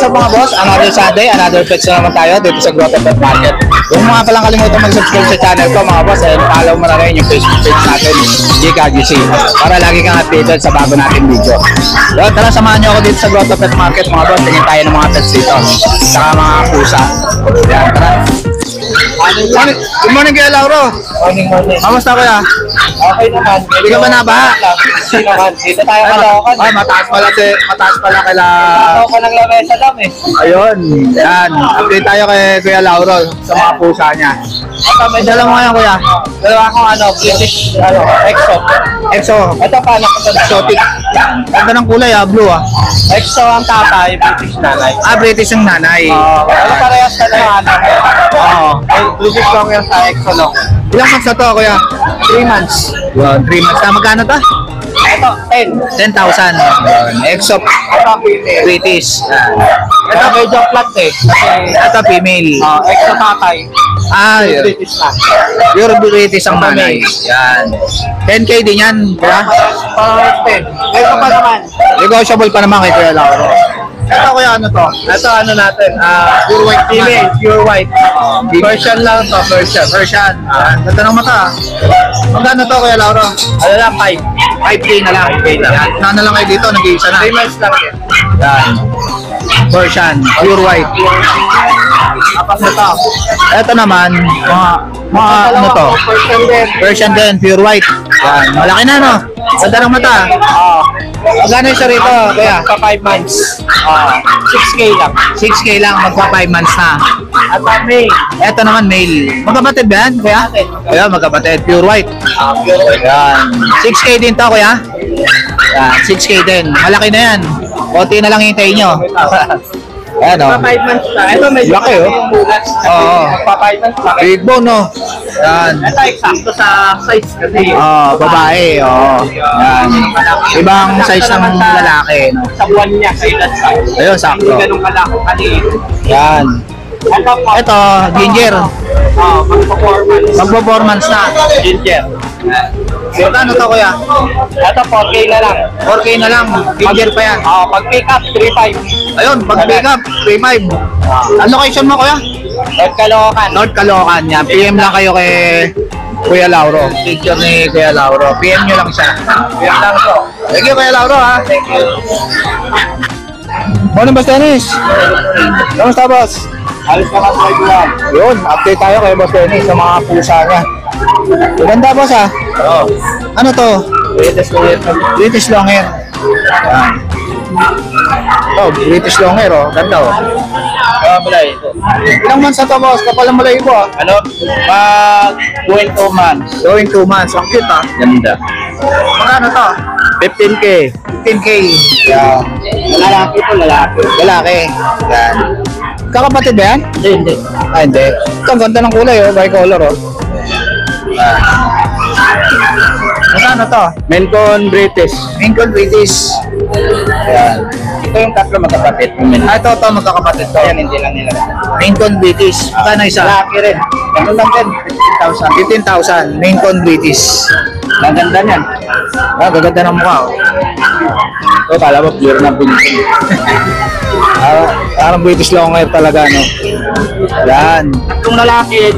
what's up mga boss? Another Sunday, another pets na naman tayo dito sa Grotto Pet Market. Huwag mga palang kalimutan mag-subscribe sa channel ko mga boss, and follow mo na rin yung Facebook page natin, GKGC, para lagi kang updated sa bago nating video. So, tara samahan nyo ako dito sa Grotto Pet Market mga boss, tingin tayo ng mga pets dito, saka mga pusa. Yan, tara. Good morning Kuya Lauro. Morning. Kamusta kuya? Okay naman. Hindi ka ba nabaha? Hindi naman. Dito tayo Caloocan. Ay, mataas pala kaila. Caloocan ng lamesa lang eh. Ayun, yan. Update tayo kay Kuya Lauro sa mga pusa niya. May Dala mo ngayon kuya? dalawa akong British, EXO. EXO. Ito pa, Exotic. Ganda ng kulay blue EXO ang tatay, British nanay. British ang nanay. Ano parehas ka na Oo. British long yan sa EXO long. Ilang months na to kuya? 3 months. Yun, 3 months na. Magkano to? Ito, 10. 10,000. EXO Ito, British. Ito, medyo flat eh. Ito female. EXO tatay. Yun. British na. Pure British ang nanay. Yan. 10K din yan, kuya? Parang 10. Ito pa naman. Negotiable pa naman kay Kuya Lauro. Ito kuya, ano to? Ito ano natin, Pure white female, pure white. Version lang to, version. Ganda ng mata. Magkano to Kuya Lauro? Ano lang, 5. 5K na lang. 5K na lang. Na lang kayo dito, nag-iisa na. 3 months lang yan. Yan. Version, pure white. Tapos ito. Ito naman, mga ano to? Version din. Version din, pure white. Yan. Malaki na no? Ganda ng mata. Magkano isa rito, kuya? Pa 5 months. 6K lang. 6K lang, magpa 5 months na. At may Ito naman, male. Magkapatid ba yan, kuya? Kuya, magkapatid, pure white. pure white. Yan. 6K din to, kuya? Yan, 6K din. Malaki na yan. Konti na lang hintayin nyo. Ayan, Pa 5 months na. Ito medyo Laki, oh. yung bulas. Oo. Pa 5 months lang. Big bone, no? Yan. Ito eksakto sa size kasi. Babae, Yan. Ibang size ng lalaki, no? Sa buwan niya, sa edad sa. Ayun, sakto. Hindi ganun malaki kaliit. Yan. Ito po. Ito, ginger. Magpa-performance. Mag-performance na. Ginger. Magkano to, kuya? Ito 4K na lang. 4K na lang. Ginger pa yan. Pag pick up, 3.5. Ayun, pag pick up, 3.5. Ang location mo, kuya? At Caloocan. North Caloocan. Yan. PM lang kayo kay Kuya Lauro. Picture ni Kuya Lauro. PM nyo lang siya. Yan lang to. Thank you, Kuya Lauro, ha? Thank you. Morning, Boss Dennis. Kamusta, boss? Alis ka lang sa iguan. Yun, update tayo kay Boss Dennis sa mga pusa niya. Maganda, boss, ha? Oo. Ano to? Latest ko yun. British Longhair. Yan. British Longhair, ganda, Balay ito. Ilang months na to, boss? Kapal ang malayo po, Ano? Pag going 2 months. Going 2 months. Ang cute, ha? Ganda. Magkano to? 15K. 15K. Yan. Lalaki po, lalaki. Lalaki. Yan. Kakapatid ba yan? Hindi. Hindi. Ito, ang ganda ng kulay, bicolor, Magkano to? Mencon British. Lincoln British. Yan. Ito yung tatlo magkapatid. Ito, magkakapatid to. Ayan, hindi lang nila. Lincoln British. Magkano isa? Lalaki rin. Ganun lang din. 15,000. 15,000. Lincoln British. Ang ganda niyan. Gaganda ng mukha, Ito, kala mo pure na British. Parang British Longhair talaga, no? Yan. Itong lalaki,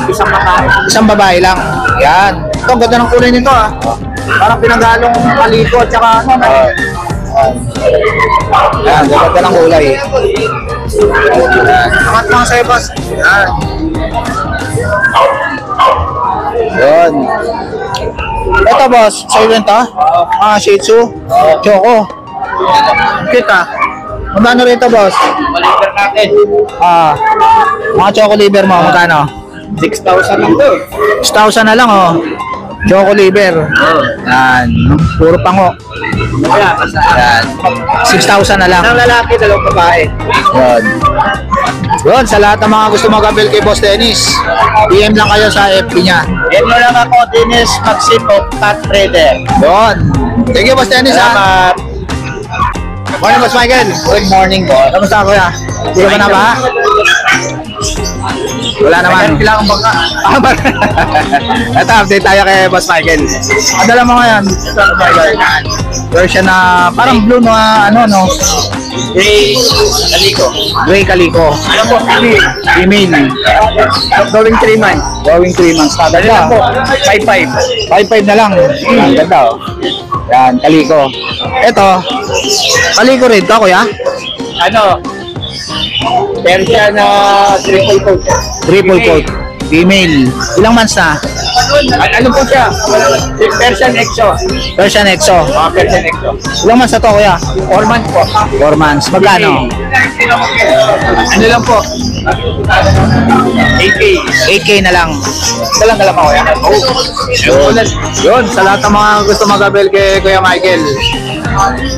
isang babae. Isang babae lang. Yan. Ito, ang ganda ng kulay nito, Parang pinagalong kaliko at saka Yan, ganda ng kulay. Yan. Angat mga sa'yo, boss. Yan. Yun. Ito, boss. Sa'yo rin to? Shih Tzu. Choco. Kita. Magkano rin ito, boss? Maliber natin. Mga Choco liver mo, magkano? 6,000 lang to. 6,000 na lang, Choco liver. Yan. Puro pango. Kaya, Yan. 6,000 na lang. isang lalaki, dalawang babae. Yun. Yun, sa lahat ng mga gusto mag-avail kay Boss Dennis, PM lang kayo sa FB niya. Yan mo lang ako, Dennis Maximo, Cat Trader. Yun. Thank you, Boss Dennis, ha? Salamat. Morning, Boss Michael. Good morning, boss. Kamusta, kuya? Hindi ka ba na ba? Wala naman. Kailangan baka. Ito, update tayo kay Boss Michael. Adala mo ngayon. Version na parang blue na ano, no? Gray Calico. Gray Calico. Ano po? Female. Going 3 months. Going 3 months. Dali lang po. Ganda. 5-5. 5-5 na lang. Ang ganda, oh. Yan, Calico. Ito, Calico rin to, kuya? Ano? Persian na triple coat. Triple coat. Female. Ilang months na? Ano po siya? Persian Exo. Persian Exo. Persian Exo. Ilang months na to, kuya? 4 months po. 4 months. Magkano? Ano lang po? 8K. 8K na lang. Dalang dala pa ko yan. Yun, sa lahat ng mga gusto mag-abel kay Kuya Michael,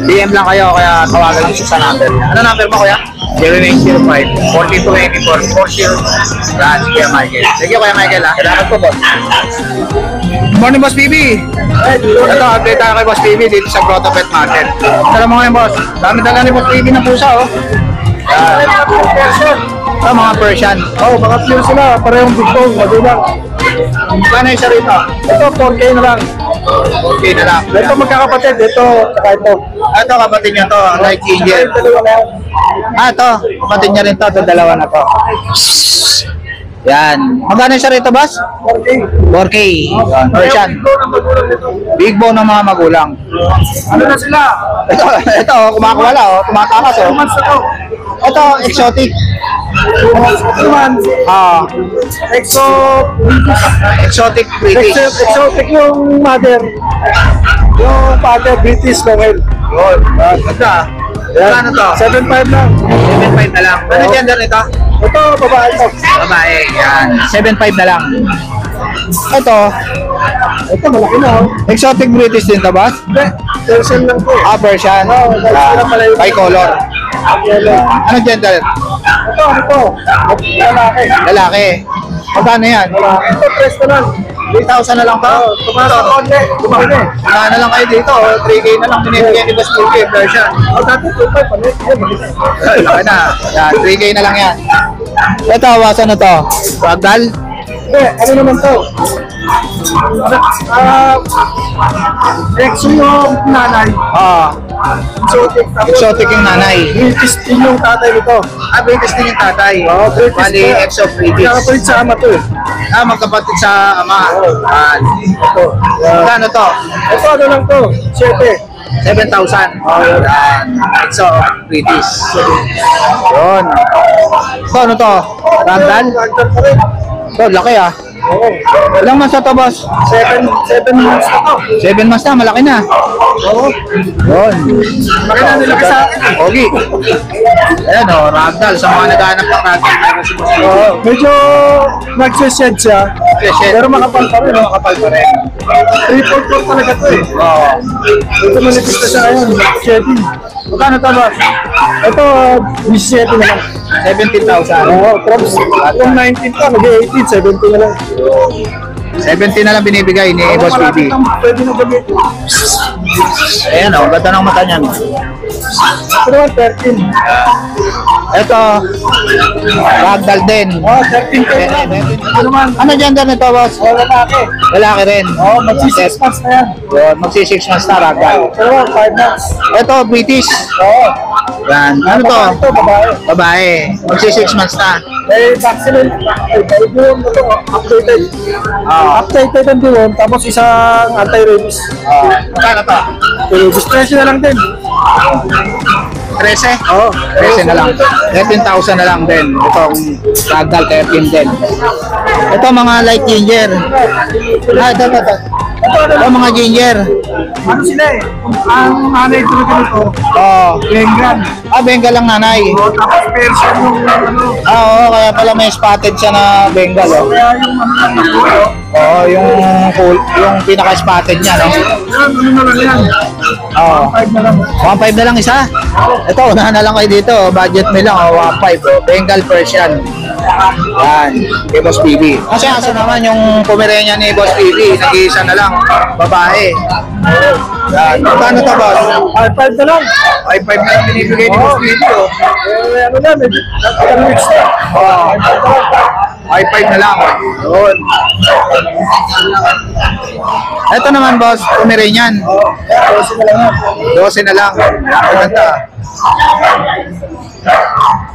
DM lang kayo, kaya tawagan nyo siya sa number. Ano number mo, Kuya? 0905-4284-40. Yan, si Kuya Michael. Thank you, Kuya Michael, ha? Salamat po, boss. Good morning, Boss PB. Ito, update tayo kay Boss PB dito sa Grotto Pet Market. Dala mo ngayon, Boss. Dami-dala ni Boss PB ng pusa, oh. Ito, mga Persian. Oh, mga pure sila. Parehong big bone. Madulang. Kano isa rito? Ito, 4K na lang. 4K na lang. Ito magkakapatid. Ito, saka ito. Ito, kapatid niya to, Light Ginger. Ito, dalawa na yan. Ito, kapatid niya rin to, ito, dalawa na to. Yan. Magkano isa rito, Boss? 4K. 4K. Yan, Persian. Big bone ng mga magulang. Ano na sila? Ito, kumakawala, oh. Tumatakas, oh. 2 months na to. Ito, exotic. 2 months. Exo. Exotic British. Exotic yung mother. Yung father, British Noel. Yun. Ganda. Ano to? 7.5 lang. 7.5 na lang. Ano gender nito? Ito, babae to. Babae. Yan. 7.5 na lang. Ito, Ito, malaki na. Oh. exotic British din to, Boss? Hindi, Persian lang po. Persian. Bicolor. Ano gender? Ito, ano to? Lalaki. Lalaki. Magkano yan? Ito, press na lang. 3,000 na lang to? Tumaas ang konti. Tumaas na. Wala na lang kayo dito. 3K na lang binibigyan ni Boss PB. Persian. Oh, dati 2.5. Palit. Laki na. Yan, 3K na lang yan. Ito, wasa na to? Ragdoll? Hindi, ano naman to? Exo yung nanay. Exotic. Exotic yung nanay. British din yung tatay nito. British din yung tatay. British Bali, to. exo British. Nakapalit sa ama to eh. Magkapatid sa ama. Ito. Magkano to? Ito, ano lang to? 7. 7,000. Yan. Exo British. Yun. Ito, ano to? Ragdoll? Ragdoll pa rin. Ito, laki ah. Oo. Ilang months na to, Boss? 7 months na to. 7 months na, malaki na. Oo. Yun. Laki na nilaki sa akin eh. Ogi. Ayan o, ragdoll. Sa mga naghahanap ng ragdoll, meron si Boss. Oo. Medyo nag-shed siya. Pero makapal pa rin. Makapal pa rin. Triple coat talaga to eh. Oo. Ito manipis na siya ngayon. Shedding. Magkano to, Boss? Ito, 17 na lang. 17,000. Oo, props. Kung 19 pa, nag-18, 17 na lang. 17 na lang binibigay ni Boss PB. Pwede na gamitin. Ayan o, ganda ng mata niyan. Ito naman, 13. Ito, ragdoll din. Oo, 13 kayo lang. Ito naman, Ano gender nito, Boss? lalaki. Lalaki rin. Oo, magsi-6 months na yan. Yun, magsi 6 months na ragdoll. Ito naman, 5 months. Ito, British. Oo. Yan. Ano to? Ito, babae. Babae. Magsi 6 months na. Eh, vaccine. Eh, yung ito, updated. Updated ang diwon, tapos isang anti-rabies. Magkano to? Rabies, 13 na lang din. 13? Oo. 13 na lang. 13,000 na lang din. Itong ragdoll 13 din. Ito mga light ginger. Ito. Ito mga ginger. Ano sila eh? Ang nanay talaga nito, Oh. Bengal. Bengal lang nanay. Oo, tapos Persian yung ano. Oo, kaya pala may spotted siya na Bengal, oh. Kaya yung ano lang ng bulo. Oo, yung pinaka-spotted niya, no? Yan, ano na lang yan. Oo. 5 na lang. 1.5 na lang isa. Ito, unahan na lang kayo dito. Budget mo lang, 1.5. Bengal Persian. Yan, kay Boss PB. Kasi aso naman yung Pomeranian ni Boss PB, nag-iisa na lang, babae. Yan, magkano to, boss? 5-5 na lang. 5-5 na lang binibigay ni Boss PB, oh. Ano na, medyo weeks na. Oh, 5-5 na lang. Yun. Ito naman, boss, Pomeranian. 12 na lang yan. 12 na lang. Maganda.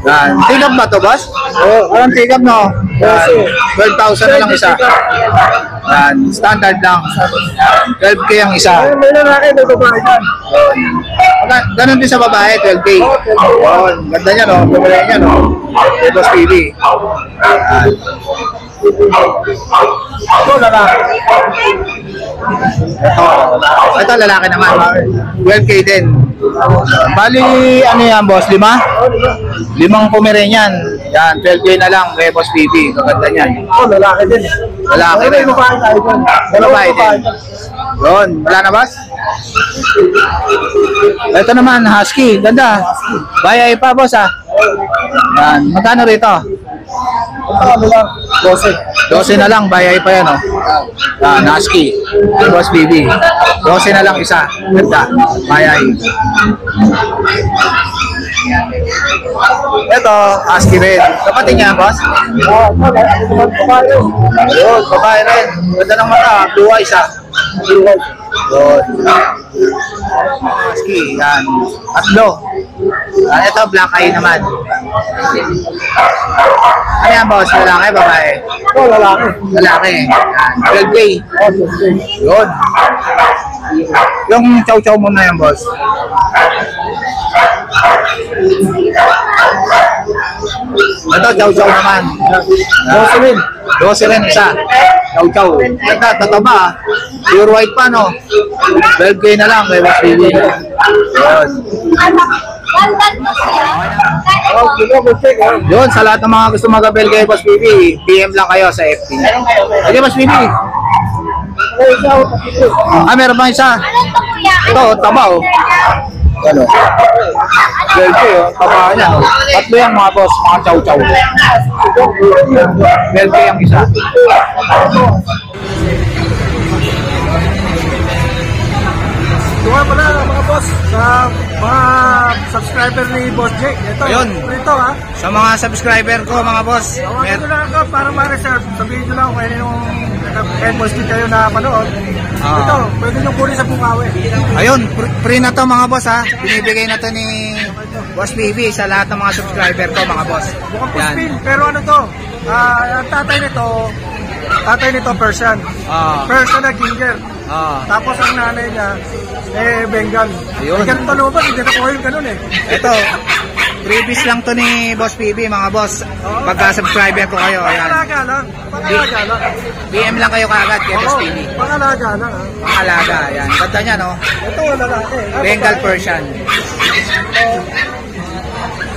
Yan. Tigab ba to, boss? Oo. Anong tigab, no? 12,000 na lang isa. Yan. Standard lang. 12K ang isa. May lalaki, may babae yan. Ganon din sa babae, 12K. Yun. Ganda niya, no? Pumulay niya, no? Kay Boss PB. Yan. Ito, lalaki. Ito, lalaki naman. 12K din. Bali, ano yan, boss? 5? 5 Pomeranian. Yan, 12K na lang kay Boss PB. Kaganda niyan. Ito, lalaki din. Lalaki May rin. babae tayo dyan. Babae din. Yun, wala na, boss? Ito naman, husky. Ganda. Bayay pa, boss, ah. Yan, magkano rito? Ito, ano lang, 12. 12 na lang, bayay pa yan, oh. Yan, husky. Kay Boss PB. 12 na lang isa. Ganda. Bayay. Ito, husky rin. Kapatid niya, boss? Babae. Yun, babae rin. Ganda ng mata, blue eyes, ah. Yun. Husky, yan. Tatlo. Ito, black eye naman. Ano yan, boss? Lalaki, babae? Ito, lalaki. Lalaki. Yan. 12K. Oh, 12. Yun. Yung chow-chow muna yan, boss. Ito, chow-chow naman. 12 rin. 12 rin isa. Chow-chow. Ganda, tataba, ah. Pure white pa, no? 12K na lang kay Boss PB. Yun. Oh, sige, check. Yun, sa lahat ng mga gusto mag-abel kay Boss PB, PM lang kayo sa FT. Okay, Boss PB. Ah, meron bang isa? Ito, taba, oh. Ano? 12K, oh. Taba niya, oh. Tatlo yan, mga boss, mga chow-chow. 12K ang isa. Doon pala mga boss sa mga subscriber ni Boss Jake. Ito, Ayun. ito ha. Sa mga subscriber ko, mga boss, Tawagan nyo lang ako para ma-reserve. Sabihin nyo lang kung ano yung Boss Jake kayo na manood. Ah. Ito, pwede nyo kunin sa Bukawi. ayun, free na to mga boss, ha. Binibigay na to ni Boss PB sa lahat ng mga subscriber ko, mga boss. Mukhang Yan. puspin, pero ano to? Ang tatay nito Persian. Ah, Persian na ginger. ah. Tapos ang nanay niya, Bengal. Ayun. May ganun lumabas, hindi na ko yung ganun eh. Ito, previous lang to ni Boss PB, mga boss. Pagka-subscriber ko kayo, ayan. Pangalaga lang. Pangalaga lang. PM lang kayo kaagad kay Boss PB. Pangalaga lang ha. Pangalaga, ayan. Ganda niya, no? Ito lalaki. Bengal Persian.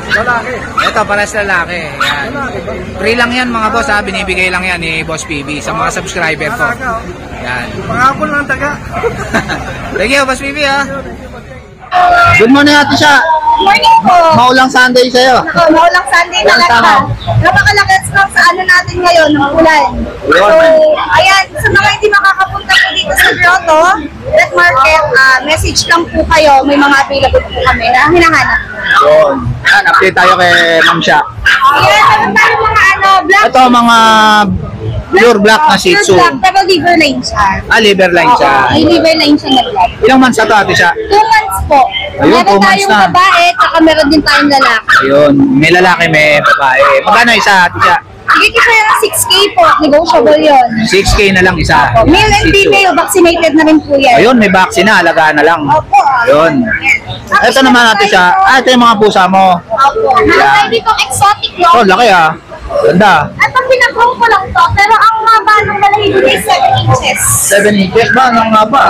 Lalaki. Ito, pares lalaki. Ayan. Lalaki ba? Free lang yan, mga boss, ha. Binibigay lang yan ni Boss PB sa mga subscriber ko. Lalaki oh. Yan. Pangapon lang taga. Thank you, Boss PB, ha. Good morning, Ate Sha. Morning po. Maulang Sunday sa'yo. Maulang Sunday na lang Tama. pa. Napakalakas lang sa ano natin ngayon, ng ulan. Yun. So, ayan, sa mga hindi makakapunta po dito sa Grotto, Wet Market, message lang po kayo. May mga available po kami na hinahanap. Yun. Yan, update tayo kay Ma'am Sha. Ayan, meron tayo mga black. Ito, mga pure black na Shih Tzu. Pure black, pero liver line siya. Liver line siya. May liver line siya na black. Ilang months na to, Ate Sha? 2 months po. Ayun, 2 Meron months tayong na. babae, tsaka meron din tayong lalaki. Ayun, may lalaki, may babae. Magkano isa, Ate Sha? Sige ko siya ng 6K po, negotiable yun. 6K na lang isa. Male and Shih Tzu. female, vaccinated na rin po yan. Ayun, may vaccine na, alagaan na lang. Opo. Yun. Ito naman, Ate Sha. Ito yung mga pusa mo. Opo. Meron tayo dito exotic Oh, long. laki, ah. Ganda. At ang pinag-grow ko lang to, pero ang haba ng balahibo is 7 inches. 7 inches ba? Ano nga ba?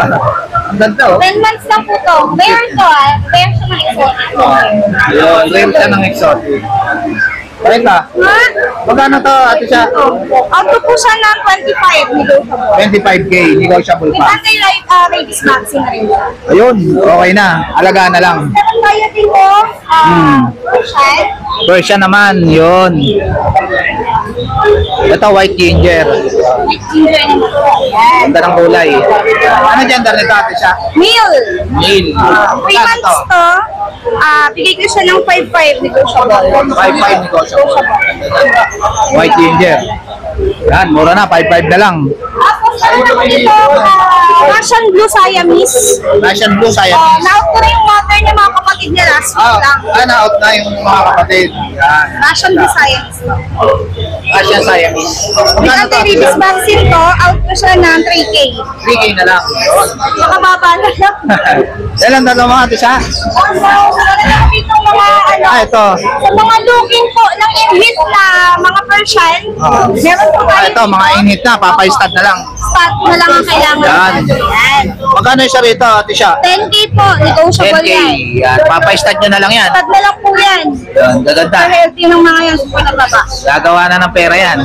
Ang ganda, oh. 10 months lang po to. Rare to Rare siya ng exotic long. Yun, rare siya ng exotic. Teka, Ha? magkano to, Ate Sha? Auto po siya ng 25 negotiable. 25K, negotiable With pa. anti-rabies vaccine na rin siya. Ayun, okay na. Alagaan na lang. Meron tayo dito, Persian. Persian naman, yun. Ito, white ginger. White ginger naman po. Yan. Ganda ng kulay. Ano gender nito, ate siya? Male. Male. 3 months to. Bigay ko siya ng 5.5 negotiable. 5.5 negotiable. White ginger. Yan, mura na, 5.5 na lang. Tapos ano naman ito, Russian Blue Siamese. Russian Blue Siamese. Naut ko na yung water niya mga kapatid niya last week lang. Out na yung mga kapatid. Yan. Russian Blue Siamese. Russian Siamese. May anti-rabies vaccine to, out ko siya ng 3K. 3K na lang. Makababa na lang. Ilan dalawa ate siya? Wala na kami itong mga ano. Ito. Sa mga looking po ng inhit na mga Persian, meron po tayo Ito, mga init na, papay-stud na lang. spot na lang ang kailangan. Yan. Yan. Magkano siya rito, ate siya? 10K po, negotiable 10K. yan. Yan, papay-stud nyo na lang yan. Spot na lang po yan. Yan, gaganda. Sa healthy ng mga yan, super nababa. Gagawa na ng pera yan.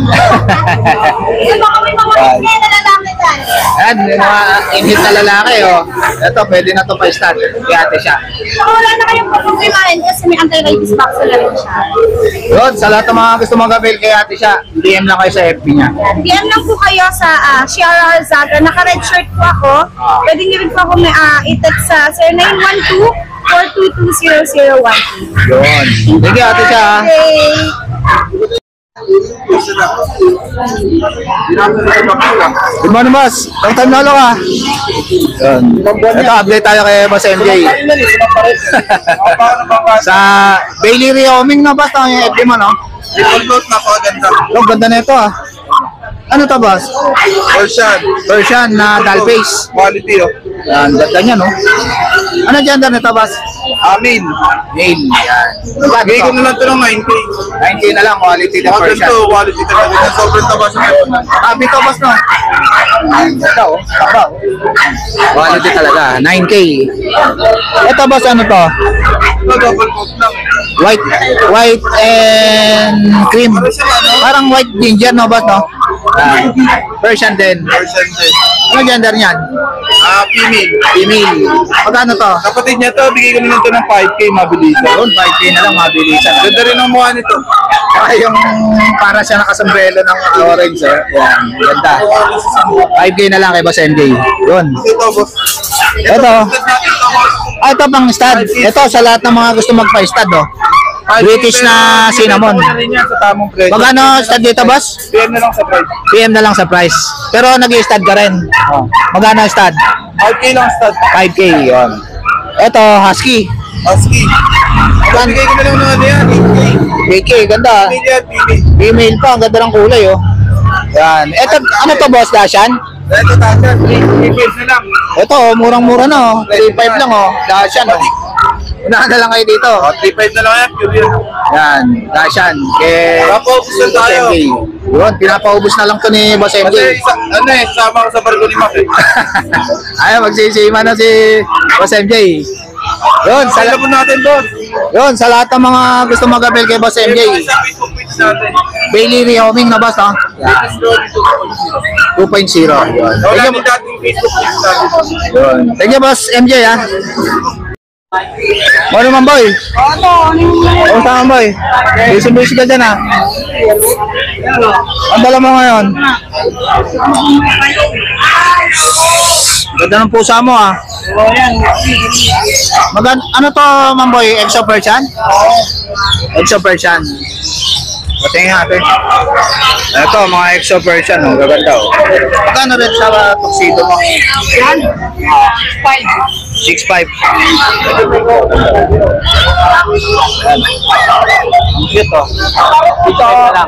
Yung mga may mga hit na lalaki dyan. Yan, yung mga init na lalaki, oh. Ito, pwede na to pa-stud. Kaya ate siya. Saka wala na kayong problemahin kasi may anti-rabies vaccine na rin siya. Yun, sa lahat ng mga gusto mag-avail kay ate siya, DM lang kayo sa FB niya. DM lang po kayo sa Shiara Alzaga. Naka-red shirt po ako. Pwede niyo rin po ako i-text sa 0912-422-0012. Yun. Thank you, ate siya. ah. Okay. Good morning, boss. Long time na ka. Yun. Ito, update tayo kay Boss MJ. Sa Bailey Wyoming na, boss. Ito yung FB mo, no? Gold na po, ganda. Ang ganda na ito, ah. Ano to, boss? Persian. Persian na doll face. Quality, oh. Yan, ganda niya, no? Ano gender nito, boss? Amin. Male. Yan. Bigay ko na lang ito ng 9K. 9K na lang, quality na Persian. Ito, quality talaga. Yung sobrang taba sa meron. Sabi to, boss, no? Ito, oh. Taba, oh. Quality talaga, 9K. Ito, boss, ano to? Ito, double coat lang. White and cream. Parang white ginger, no, boss, no? Persian din. Persian din. Ano gender niyan? Female. Female. Magkano to? Kapatid niya to, bigay ko na lang ito ng 5K, mabilisan. Yun, 5K na lang, mabilisan. Ganda rin ang mukha nito. Yung para siya nakasombrero ng orange, eh. Yan, ganda. 5K na lang kay Boss MJ. Yun. Ito, boss. Ito. Ito natin ito, boss. Ito pang stud. Ito sa lahat ng mga gusto magpa-stud, oh. British na cinnamon. Ito rin yan sa tamang presyo. Magkano stud dito, boss? PM na lang sa price. PM na lang sa price. Pero nag-i-stud ka rin. Oh. Magkano stud? 5K lang stud. 5K, yun. Ito, husky. Husky. Bigay ko na lang ng ano yan, 8K. 8K, ganda. Female yan, female. Female pa, ang ganda ng kulay, oh. Yan. Ito, ano to, boss, Dashan? Ito, Tasha. 3 na lang. Ito, oh, murang-mura na, oh. 3.5 lang, oh. Dashan, oh. Unahan na lang kayo dito. 3.5 na lang yan, pure yan. Yan, Dashan. Kay Papaubos na tayo. Boss MJ. Yun, pinapaubos na lang to ni Boss Kasi MJ. sama ko sa barko ni Mac eh. Ay, magsisima na si Boss MJ. Yun, sa, Sala po natin, boss. yun, sa lahat ng mga gusto mag-avail kay Boss MJ. Sa Facebook page natin. Bailey Wyoming na, boss, no? Latest story 2.0. Yun. Wala Thank you, din dating Facebook page natin. yun. Thank you, Boss MJ, ha? Ano naman, boy? Ano naman, boy? Busy-busy ka dyan, ha? Ang dala mo ngayon? Ganda ng pusa mo, ha? Ano to, mamboy? Exo Persian? Exo Persian. Patingin natin. Ito, mga Exo Persian, oh. Gaganda, oh. Magkano rin sa tuxedo mo? 6.5. Ang cute, oh. Ito lang.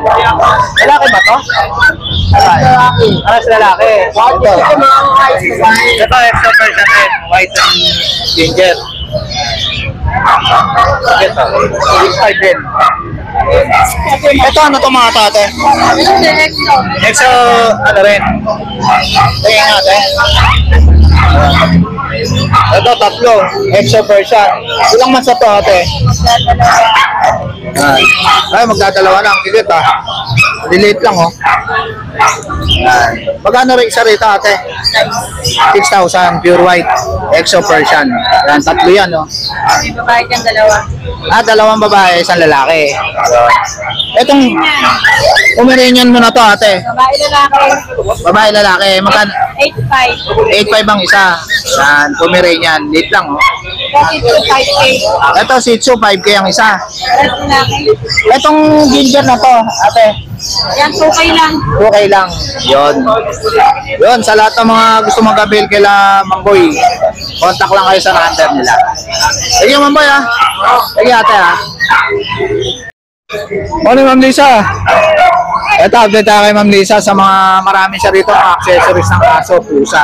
Lalaki ba to? Lalaki. Aras lalaki. Ito, Exo Persian red. White and ginger. Ito, 6.5 din. Ito, ano to mga tate? Exo, ano rin? Tingin natin. Ito, tatlo. Exo Persian. Ilang months na to, ate? Ay, magdadalawa lang. Kilit, ah. Delete lang, oh. Yan. Magkano rin isa rito ate? 6,000 pure white. Exo Persian. Yan, tatlo yan, no? May babae dyan, dalawa. Dalawang babae, isang lalaki. Itong Pomeranian mo na to ate. Babae lalaki. Babae, lalaki. Magkano? 8.5. 8,500 ang isa. Yan, Pomeranian. Late lang, oh. Kasi 5K. Ito, Shih Tzu, 5K ang isa. Rest lalaki. Itong ginger na to, ate. Yan, 2K lang. Okay lang. Yon. Yon, sa lahat ng mga gusto mag-avail kila Mamboy, contact lang kayo sa number nila. Sige, Mamboy, ha? Sige, ate, ha? Morning, Ma'am Lisa. Ito, update tayo kay Ma'am Lisa sa mga marami siya rito, mga accessories ng aso, pusa.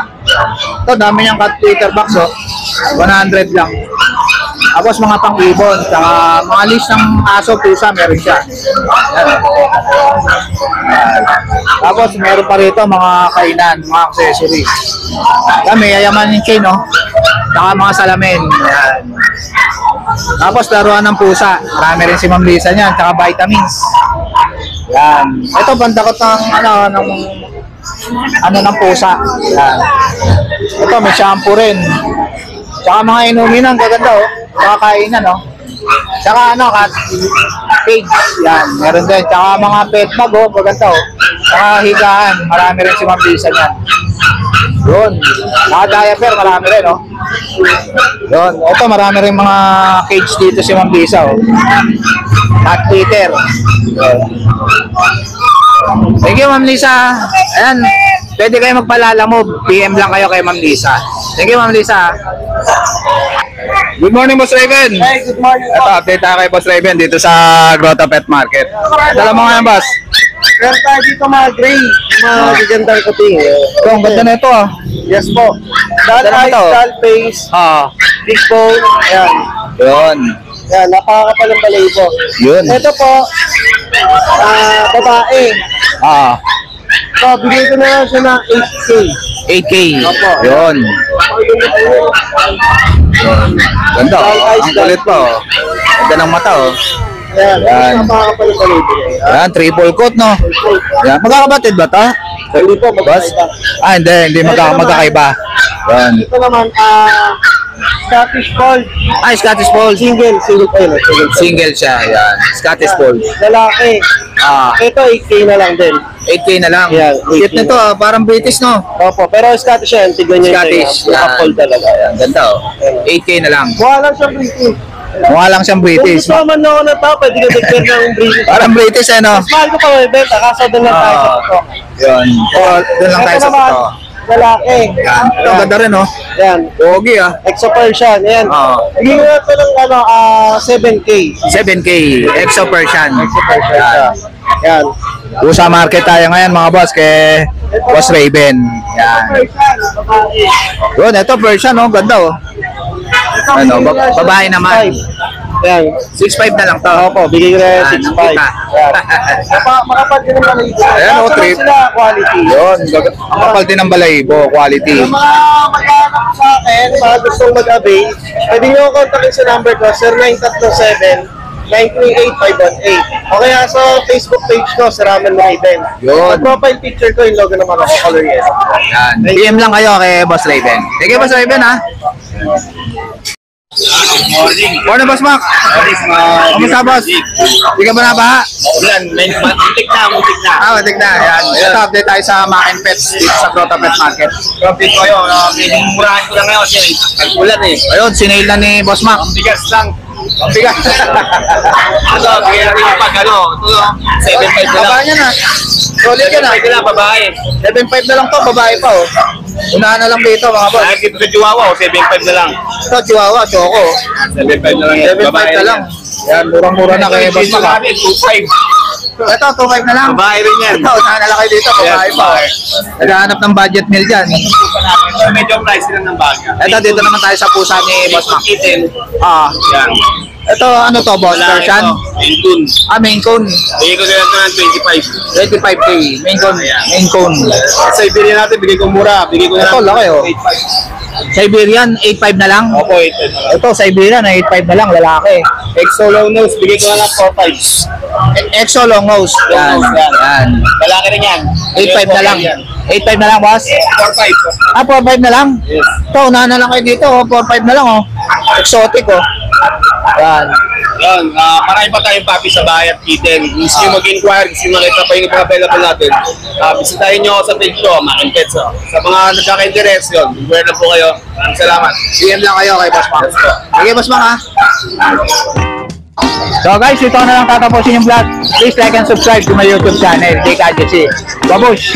Ito, dami niyang cat litter box, oh. 100 lang. Tapos mga pang-ibon, saka mga list ng aso, pusa, meron siya. Yan. Tapos meron pa rito mga kainan, mga accessories. Yan, may yayamanin chain, no? Saka mga salamin. Yan. Tapos laruan ng pusa. Marami rin si Ma'am Lisa niyan, saka vitamins. Yan. Ito, pandakot ng ng pusa. Yan. Ito, may shampoo rin. Saka mga inuminan, gaganda, oh. Saka kainan, oh. Saka cat cage. Yan, meron din. Saka mga pet bag, oh, gaganda, oh. Saka higaan, marami rin si Ma'am Lisa niyan. Yun. Saka diaper, marami rin, oh. Yun. Ito, marami rin mga cage dito si Ma'am Lisa, oh. Cat litter. Yun. Thank you, Ma'am Lisa. Ayan, pwede kayo magpalala mo. PM lang kayo kay Ma'am Lisa. Thank you, Ma'am Lisa. Good morning, Boss Raven. Hey, good morning. Ito, update tayo kay Boss Raven dito sa Grotto Pet Market. Dala mo ngayon, Boss. Meron tayo dito mga gray, mga gagandang kuting. Ito, ang ganda na ito, ah. Yes po. Doll Dala mo eyes, to. doll face, big bone, ayan. Yun. Yan, napakakapal ng balayibo. Yun. Ito po, babae. So, bigay ko na lang siya ng 8K. 8K. Opo. Yun. Ganda, oh. Ang kulit pa, oh. Ganda ng mata, oh. Yan, Yan. napakakapal ng balayibo. Yan, triple coat, no? Yan. Magkakabatid ba ito? Hindi po, Boss? magkaiba. Hindi magkakaiba. Yan. Ito naman, Scottish Fold. Scottish Fold. Single tail. Single siya, yan. Scottish Fold. Lalaki. Ito, 8K na lang din. 8K na lang. Yan, Cute 8K nito, ah. Parang British, no? Opo, pero Scottish yan. Tignan niyo Scottish. yung naka-fold talaga. Yan, ganda, oh. 8K na lang. Mukha lang siyang British. Mukha lang siyang Kung British. gusto man ako ng tao, pwede ka declare ng British. Parang British, eh, no? Mas mahal ko pa may benta, kaso doon lang tayo sa totoo. Yun. Doon lang tayo Ito sa naman, ito. lalaki. Yan. Ito, ganda rin, no? Yan. Pogi, ah. Exo Persian. Yan. Oo. Bigyan ko na ito ng 7K. 7K. Exo Persian. Exo Persian. Yan. Usa market tayo ngayon, mga boss, kay Boss Raven. Yan. Persian, babae. Yun, ito Persian, no? Ganda, oh. Ano, babae naman. Yan. 6'5 na lang to. Opo, bigay ko na Yan, 6.5. nakita. Yan. Makapal din ng balayibo. Ayan, Kaso lang trip. sila quality. Yun, ang kapal din ng balayibo, quality. Yung mga magkakanak sa akin, mga gustong mag-avail, pwede nyo ako kontakin sa number ko, 0937-938-518. O kaya sa Facebook page ko, sa Ramen Raven. Yun. Sa profile picture ko, yung logo naman ako, color yes. Yan. PM lang kayo kay Boss Raven. Thank you, Boss Raven, ha? Morning, Boss Mac. Kamusta, Boss? Hindi ka ba nabaha? Muntik na. Matik na. Yan. Ito, update tayo sa Mac and Pets dito sa Grotto Pet Market. Profit ko yun, murahan ko lang ngayon siya. Nagpulan eh. Ayun, sinail na ni Boss Mac. Ang bigas lang. Ang bigat. Ano, bigyan rin pag ano, ito 7.5 na lang. Baba niya na. Solid ka na. 7.5 na lang, babae. 7.5 na lang to, babae pa, oh. Unahan na lang dito, mga boss. Dahil dito sa Chihuahua, 7.5 na lang. Ito, Chihuahua, Choco. 7.5 na lang yan. 7.5 na lang. Yan, murang-mura na kay Boss Mac, ha? 2.5. Ito, 2.5 na lang. Babae rin yan. Ito, unahan na lang kayo dito, babae pa. babae. Naghahanap ng budget meal dyan. Medyo price lang ng baga. Ito, dito naman tayo sa pusa ni Boss Mac. Kitten. Ah, Yan. ito, ano to, boss? Persian? Maine Coon. Maine Coon. Bigay ko nila ito ng 25. 25K. Maine Coon. Maine Coon. Sa Iberia natin, bigay ko mura. Bigay ko na Ito, laki, oh. 8.5. Siberian, 8.5 na lang. Opo, 8.5. Ito, Siberian, 8.5 na lang, lalaki. Exo long nose, bigay ko na ng 4.5. Exo long nose. Yan, Long nose, yan. yan. Lalaki rin yan. 8.5 na lang. 8.5 na lang, boss? 4-5. 4.5 na lang? Yes. Ito, unahan na lang kayo dito, 4.5 na lang, oh. Exotic, oh. Yan. Yun, marami pa tayong papi sa bahay at kitten. Gusto nyo mag-inquire, gusto nyo makita pa yung mga available natin. Bisitahin nyo ako sa page ko, Makin Pets. Sa mga nagkaka-interest yun, inquire na po kayo. Maraming salamat. DM lang kayo kay Boss Mang. Sige, Boss Mang, ha? So guys, ito na lang tatapusin yung vlog. Please like and subscribe to my YouTube channel, JKGC. Babush!